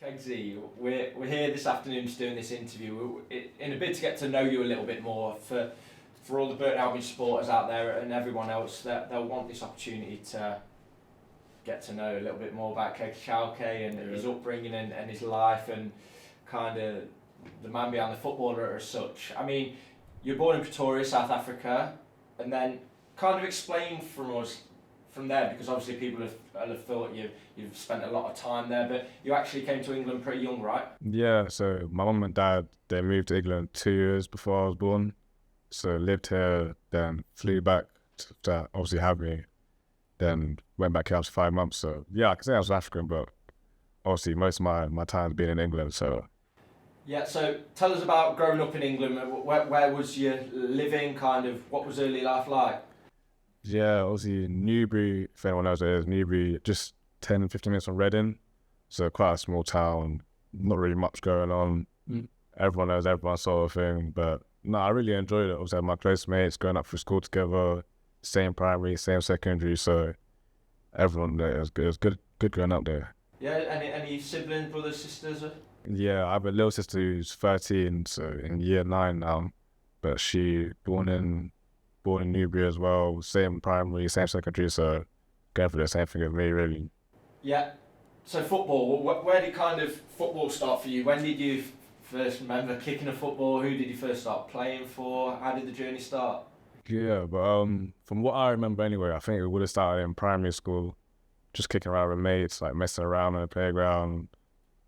Kgaogelo, we're here this afternoon just doing this interview in a bid to get to know you a little bit more for all the Burton Albion supporters out there and everyone else that they'll want this opportunity to get to know a little bit more about Chauke and his upbringing and his life and kind of the man behind the footballer as such. I mean, you're born in Pretoria, South Africa, and then kind of explain from there, because obviously people have thought you've spent a lot of time there, but you actually came to England pretty young, right? Yeah, so my mum and dad, they moved to England 2 years before I was born. So lived here, then flew back to obviously have me, then went back here after 5 months. So yeah, I can say I was African, but obviously most of my time's been in England, so. Yeah, so tell us about growing up in England. Where was you living, kind of, what was early life like? Yeah, obviously Newbury, if anyone knows where it is, Newbury, just 10, 15 minutes from Reading. So quite a small town, not really much going on. Everyone knows everyone sort of thing. But no, I really enjoyed it. Obviously I had my close mates going up through school together, same primary, same secondary. So everyone there, it was good growing up there. Yeah, any siblings, brothers, sisters? Yeah, I have a little sister who's 13, so in year 9 now. But she born in Newbury as well, same primary, same secondary, so going for the same thing as me, really. Yeah, so football, where did kind of football start for you? When did you first remember kicking a football? Who did you first start playing for? How did the journey start? Yeah, but from what I remember anyway, I think it would have started in primary school, just kicking around with mates, like messing around on the playground.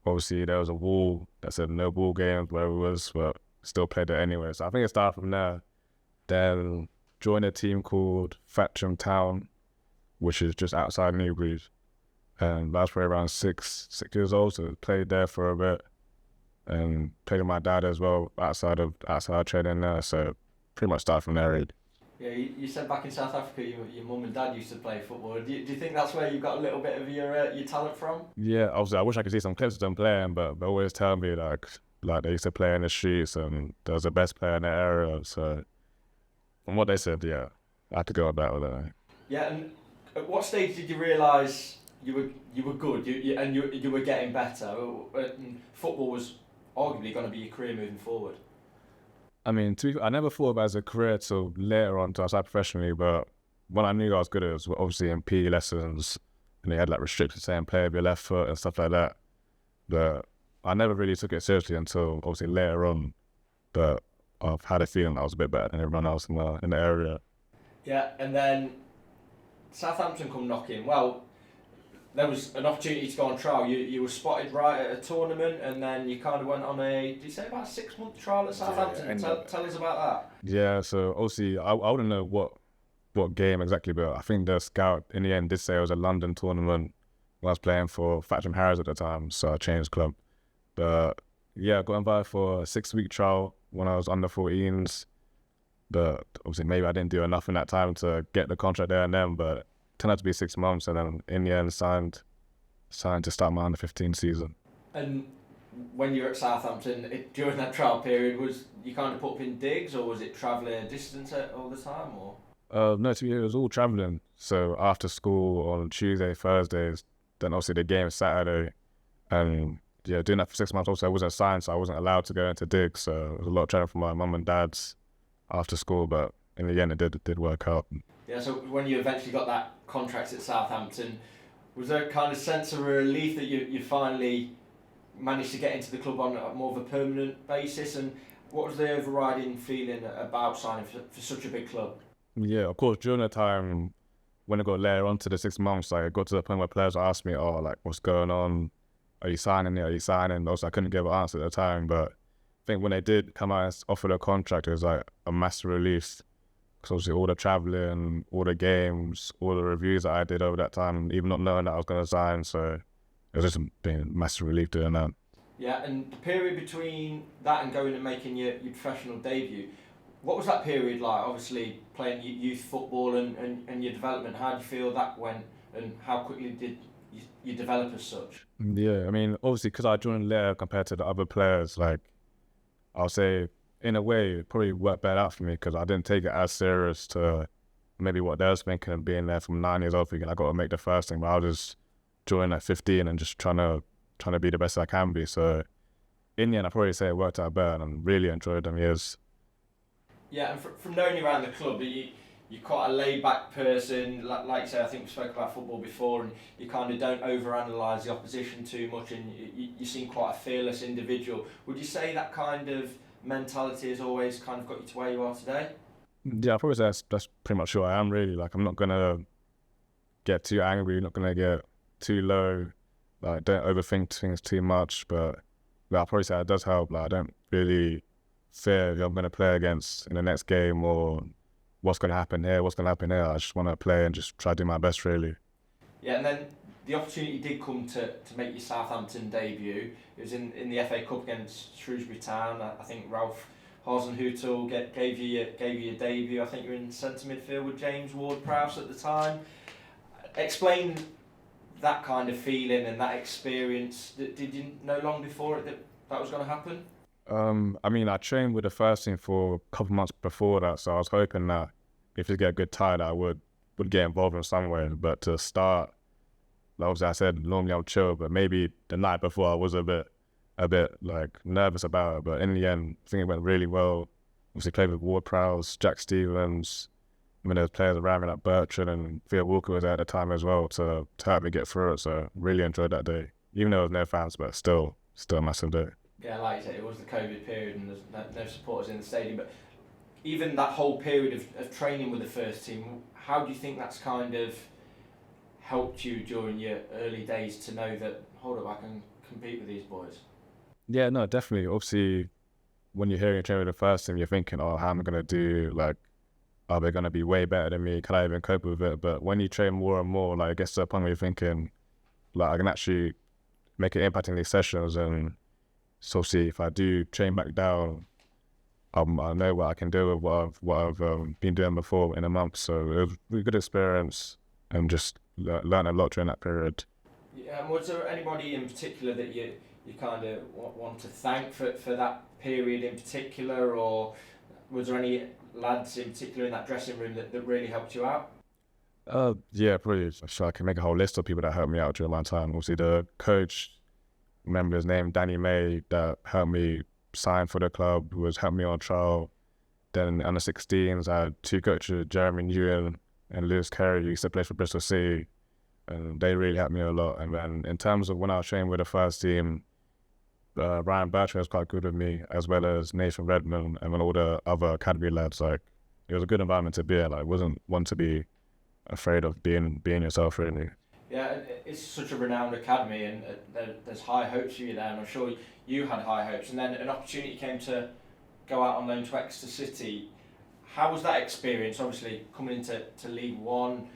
Obviously, there was a wall that said no ball games, wherever it was, but still played it anyway. So I think it started from there. Then joined a team called Thatcham Town, which is just outside Newbury. And I was probably around six years old, so played there for a bit. And played with my dad as well, outside training there. So pretty much started from there, really. Yeah, you said back in South Africa your mum and dad used to play football. Do you think that's where you got a little bit of your talent from? Yeah, obviously I wish I could see some clips of them playing, but they always tell me like they used to play in the streets and there was the best player in the area. So from what they said, yeah, I had to go about with that. Yeah, and at what stage did you realise you were good and you were getting better? And football was arguably going to be your career moving forward. I mean, I never thought about it as a career till later on, till I started professionally, but when I knew I was good, it was obviously in PE lessons, and they had like restricted saying play with your left foot and stuff like that. But I never really took it seriously until obviously later on, but I've had a feeling I was a bit better than everyone else in the area. Yeah, and then Southampton come knocking. Well, there was an opportunity to go on trial. You were spotted right at a tournament, and then you kind of went on did you say about a 6-month trial at Southampton? Yeah, tell us about that. Yeah, so obviously I wouldn't know what game exactly, but I think the scout in the end did say it was a London tournament when I was playing for Thatcham Harrows at the time, so I changed club. But yeah, I got invited for a 6-week trial when I was under 14s, but obviously maybe I didn't do enough in that time to get the contract there and then, but it turned out to be 6 months, and then in the end signed to start my under 15 season. And when you were at Southampton, during that trial period, was you kind of put up in digs, or was it travelling a distance all the time, or? No, it was all travelling. So after school on Tuesday, Thursdays, then obviously the game Saturday, and yeah, doing that for 6 months. Also, I wasn't signed, so I wasn't allowed to go into digs. So it was a lot of travelling for my mum and dad's after school, but in the end, it did work out. Yeah. So when you eventually got that contract at Southampton, was there a kind of sense of relief that you finally managed to get into the club on more of a permanent basis? And what was the overriding feeling about signing for such a big club? Yeah, of course, during the time when I got later on to the 6 months, like, it got to the point where players asked me, oh, like, what's going on? Are you signing it? Are you signing? Also, I couldn't give an answer at the time, but I think when they did come out and offer the contract, it was like a massive relief. Because obviously all the travelling, all the games, all the reviews that I did over that time, even not knowing that I was going to sign, so it was just been a massive relief doing that. Yeah, and the period between that and going and making your professional debut, what was that period like? Obviously playing youth football and your development, how did you feel that went, and how quickly did you develop as such? Yeah, I mean, obviously because I joined later compared to the other players, like, I'll say in a way it probably worked better out for me because I didn't take it as serious to maybe what they was thinking of being there from 9 years old thinking I got to make the first thing, but I was just joining at 15 and just trying to trying to be the best I can be. So in the end, I'd probably say it worked out better and really enjoyed them years. Yeah, and from knowing you around the club, you're quite a laid-back person. Like you said, I think we spoke about football before, and you kind of don't overanalyse the opposition too much, and you seem quite a fearless individual. Would you say that kind of mentality has always kind of got you to where you are today? Yeah, I'd probably say that's pretty much who I am, really. Like, I'm not going to get too angry, not going to get too low. Like, don't overthink things too much, but I'll probably say it does help. Like, I don't really fear who I'm going to play against in the next game or what's going to happen here, what's going to happen here. I just want to play and just try to do my best, really. Yeah, and then the opportunity did come to make your Southampton debut. It was in the FA Cup against Shrewsbury Town. I think Ralph Hasenhüttl gave you your debut. I think you were in centre midfield with James Ward-Prowse at the time. Explain that kind of feeling and that experience. Did you know long before it that was going to happen? I mean, I trained with the first team for a couple months before that, so I was hoping that if we get a good tie, that I would get involved in some way. But to start, like obviously I said, normally I'm chill, but maybe the night before I was a bit like nervous about it. But in the end, I think it went really well. Obviously played with Ward-Prowse, Jack Stevens. I mean, there was players around me like Burton and Theo Walker was there at the time as well to help me get through it. So really enjoyed that day, even though there was no fans, but still a massive day. Yeah, like you said, it was the COVID period and there's no supporters in the stadium. But even that whole period of training with the first team, how do you think that's kind of helped you during your early days to know that, hold up, I can compete with these boys? Yeah, no, definitely. Obviously, when you're hearing training with the first team, you're thinking, oh, how am I going to do? Like, are they going to be way better than me? Can I even cope with it? But when you train more and more, like, it gets to a point where you're thinking, like, I can actually make an impact in these sessions. And so, see, if I do train back down, I know what I can do with what I've been doing before in a month. So it was a really good experience and just learned a lot during that period. Yeah, and was there anybody in particular that you kind of want to thank for that period in particular, or was there any lads in particular in that dressing room that really helped you out? Yeah, probably. So I can make a whole list of people that helped me out during my time. Obviously, the coach, remember his name, Danny May, that helped me sign for the club, who was helped me on trial. Then under 16s, I had two coaches, Jeremy Nguyen and Lewis Carey, who used to play for Bristol City, and they really helped me a lot. And then in terms of when I was training with the first team, Ryan Bertrand was quite good with me, as well as Nathan Redmond and all the other academy lads. Like, it was a good environment to be in. Like, it wasn't one to be afraid of being yourself, really. Yeah, it's such a renowned academy, and there's high hopes for you there, and I'm sure you had high hopes. And then an opportunity came to go out on loan to Exeter City. How was that experience? Obviously, coming into League One,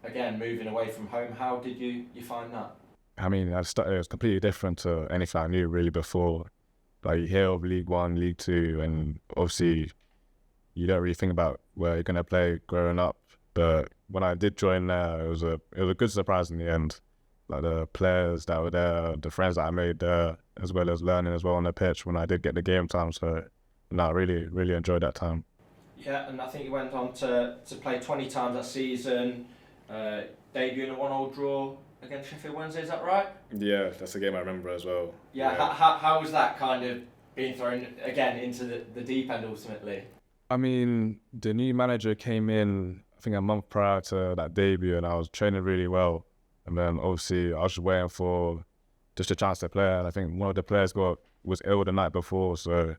again moving away from home. How did you find that? I mean, it was completely different to anything I knew really before. Like, you hear of League One, League Two, and obviously you don't really think about where you're gonna play growing up. But when I did join there, it was a good surprise in the end. Like, the players that were there, the friends that I made there, as well as learning as well on the pitch when I did get the game time. So, no, I really enjoyed that time. Yeah, and I think you went on to play 20 times that season, debut in a 1-1 draw against Sheffield Wednesday, is that right? Yeah, that's a game I remember as well. Yeah. How was that kind of being thrown again into the deep end ultimately? I mean, the new manager came in, I think, a month prior to that debut, and I was training really well. And then obviously I was just waiting for just a chance to play. And I think one of the players was ill the night before, so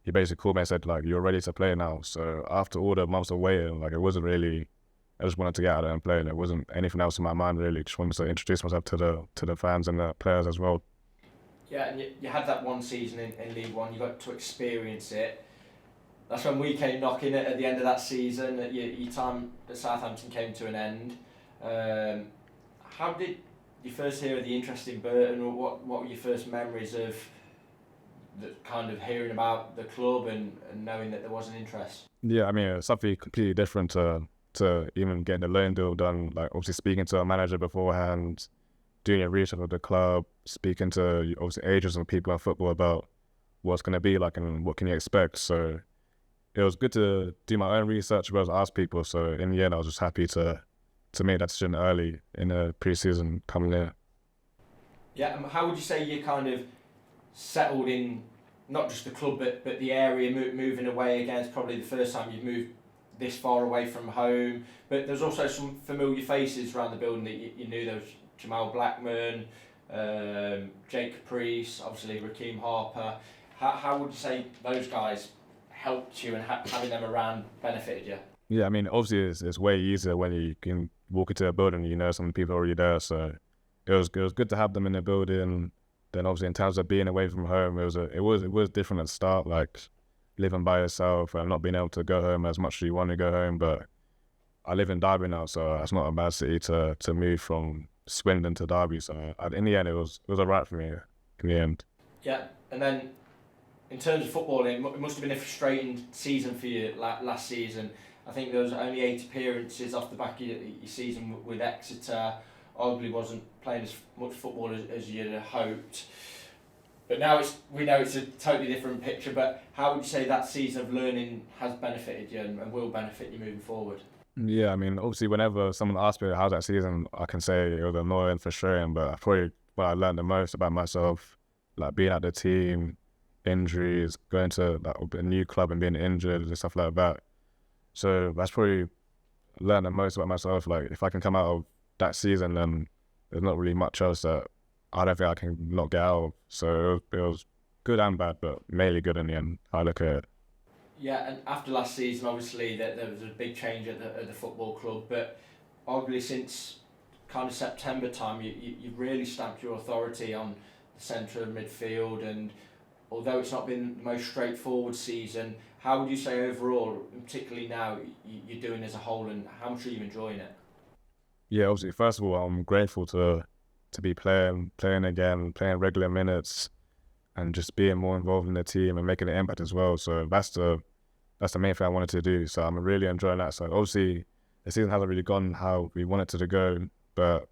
he basically called me and said, like, you're ready to play now. So after all the months of waiting, like, it wasn't really, I just wanted to get out there and play. There wasn't anything else in my mind really. Just wanted to introduce myself to the fans and the players as well. Yeah, and you had that one season in League One. You got to experience it. That's when we came knocking it at the end of that season. Your time at Southampton came to an end. How did you first hear of the interest in Burton, or what were your first memories of the kind of hearing about the club and knowing that there was an interest? Yeah, I mean, it's something completely different to even getting the loan deal done. Like, obviously speaking to a manager beforehand, doing your research of the club, speaking to obviously agents and people in football about what's going to be like and what can you expect. So it was good to do my own research as well as ask people. So in the end, I was just happy to make that decision early in the pre-season coming there. Yeah, and how would you say you kind of settled in, not just the club, but the area, moving away again? It's probably the first time you've moved this far away from home, but there's also some familiar faces around the building that you knew. There was Jamal Blackman, Jake Caprice, obviously Raheem Harper. How would you say those guys helped you, and having them around benefited you? Yeah, I mean, obviously it's way easier when you can walk into a building, you know some people already there, so it was good to have them in the building. Then obviously in terms of being away from home, it was different at the start, like living by yourself and not being able to go home as much as you want to go home. But I live in Derby now, so it's not a bad city to move from Swindon to Derby. So in the end, it was alright for me in the end. Yeah, and then in terms of footballing, it must have been a frustrating season for you last season. I think there was only 8 appearances off the back of your season with Exeter. Arguably wasn't playing as much football as you'd have hoped. But now we know it's a totally different picture. But how would you say that season of learning has benefited you and will benefit you moving forward? Yeah, I mean, obviously whenever someone asks me how's that season, I can say it was annoying, frustrating, but probably what I learned the most about myself, like being at the team, injuries, going to like a new club and being injured and stuff like that. So that's probably learned the most about myself. Like if I can come out of that season, then there's not really much else that I don't think I can not get out of. So it was good and bad, but mainly good in the end. I look at it. Yeah, and after last season, obviously there was a big change at the football club, but arguably since kind of September time, you've really stamped your authority on the centre of midfield. And although it's not been the most straightforward season, how would you say overall, particularly now, you're doing as a whole, and how much are you enjoying it? Yeah, obviously, first of all, I'm grateful to be playing again, playing regular minutes, and just being more involved in the team and making an impact as well. So that's the main thing I wanted to do. So I'm really enjoying that. So obviously, the season hasn't really gone how we wanted it to go, but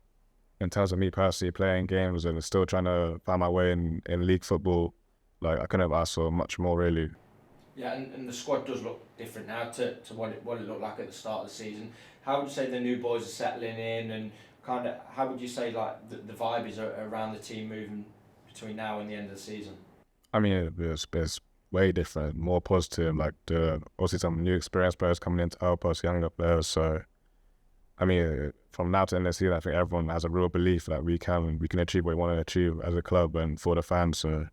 in terms of me personally playing games and still trying to find my way in league football, like I couldn't have asked for much more really. Yeah, and the squad does look different now to what it looked like at the start of the season. How would you say the new boys are settling in, and kind of how would you say like the vibe is around the team moving between now and the end of the season? I mean, it's way different, more positive. Like obviously some new experienced players coming in to help us, younger players. So I mean, from now to the end of the season, I think everyone has a real belief that we can achieve what we want to achieve as a club and for the fans. So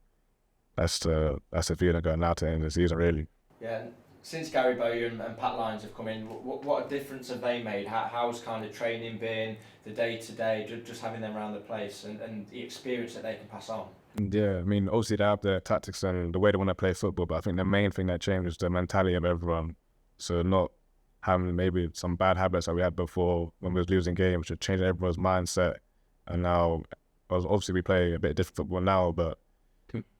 that's the feeling going now to the end of the season, really. Yeah, and since Gary Bowyer and Pat Lyons have come in, what a difference have they made? How's kind of training been, the day-to-day, just having them around the place and the experience that they can pass on? Yeah, I mean, obviously they have their tactics and the way they want to play football, but I think the main thing that changed is the mentality of everyone. So not having maybe some bad habits that we had before when we was losing games, to change everyone's mindset. And now, obviously we play a bit different football now, but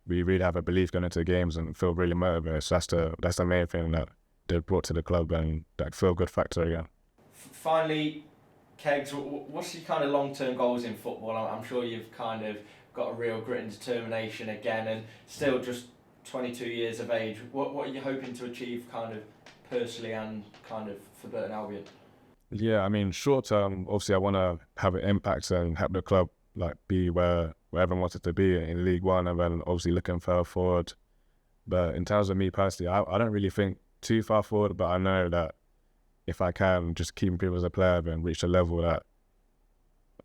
we really have a belief going into games and feel really motivated. So that's the main thing that they brought to the club, and that feel good factor again. Finally, Kegs, what's your kind of long-term goals in football? I'm sure you've kind of got a real grit and determination again, and still just 22 years of age. What are you hoping to achieve kind of personally and kind of for Burton Albion? Yeah, I mean, short term, obviously I want to have an impact and help the club like be where everyone wants it to be in League One, and then obviously looking further forward. But in terms of me personally, I don't really think too far forward, but I know that if I can just keep improving as a player and reach a level that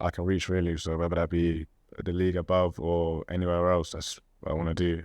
I can reach really, so whether that be the league above or anywhere else, that's what I want to do.